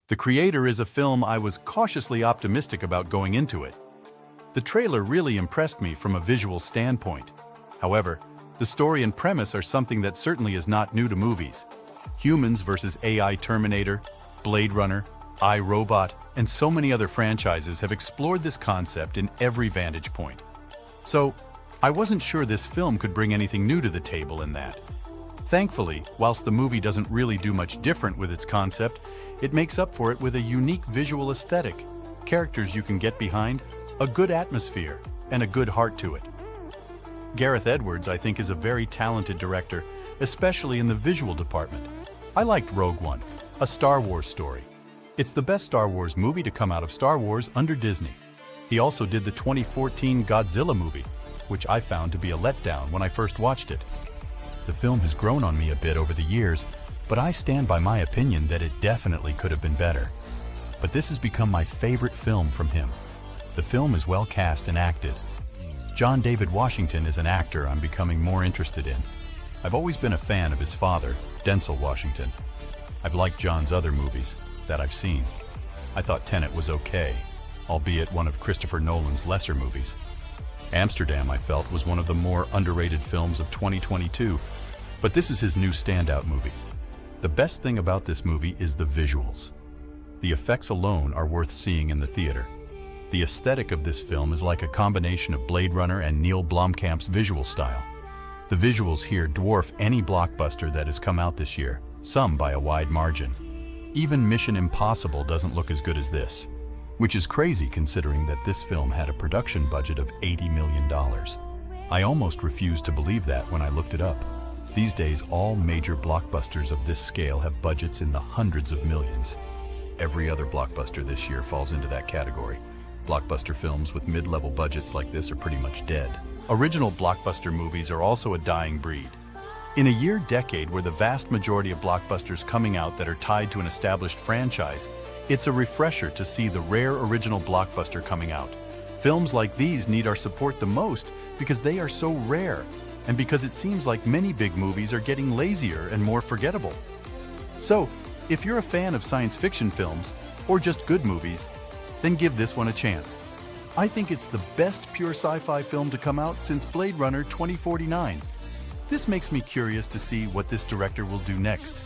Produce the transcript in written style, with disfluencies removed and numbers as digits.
The Creator is a film I was cautiously optimistic about going into it. The trailer really impressed me from a visual standpoint. However, the story and premise are something that certainly is not new to movies. Humans versus AI Terminator, Blade Runner, iRobot, and so many other franchises have explored this concept in every vantage point. So, I wasn't sure this film could bring anything new to the table in that. Thankfully, whilst the movie doesn't really do much different with its concept, it makes up for it with a unique visual aesthetic, characters you can get behind, a good atmosphere, and a good heart to it. Gareth Edwards, I think, is a very talented director, especially in the visual department. I liked Rogue One, a Star Wars story. It's the best Star Wars movie to come out of Star Wars under Disney. He also did the 2014 Godzilla movie, which I found to be a letdown when I first watched it. The film has grown on me a bit over the years, but I stand by my opinion that it definitely could have been better. But this has become my favorite film from him. The film is well cast and acted. John David Washington is an actor I'm becoming more interested in. I've always been a fan of his father, Denzel Washington. I've liked John's other movies that I've seen. I thought Tenet was okay, albeit one of Christopher Nolan's lesser movies. Amsterdam, I felt, was one of the more underrated films of 2022, but this is his new standout movie. The best thing about this movie is the visuals. The effects alone are worth seeing in the theater. The aesthetic of this film is like a combination of Blade Runner and Neil Blomkamp's visual style. The visuals here dwarf any blockbuster that has come out this year, some by a wide margin. Even Mission Impossible doesn't look as good as this, which is crazy considering that this film had a production budget of $80 million. I almost refused to believe that when I looked it up. These days, all major blockbusters of this scale have budgets in the hundreds of millions. Every other blockbuster this year falls into that category. Blockbuster films with mid-level budgets like this are pretty much dead. Original blockbuster movies are also a dying breed. In a decade where the vast majority of blockbusters coming out that are tied to an established franchise, it's a refresher to see the rare original blockbuster coming out. Films like these need our support the most because they are so rare, and because it seems like many big movies are getting lazier and more forgettable. So, if you're a fan of science fiction films, or just good movies, then give this one a chance. I think it's the best pure sci-fi film to come out since Blade Runner 2049. This makes me curious to see what this director will do next.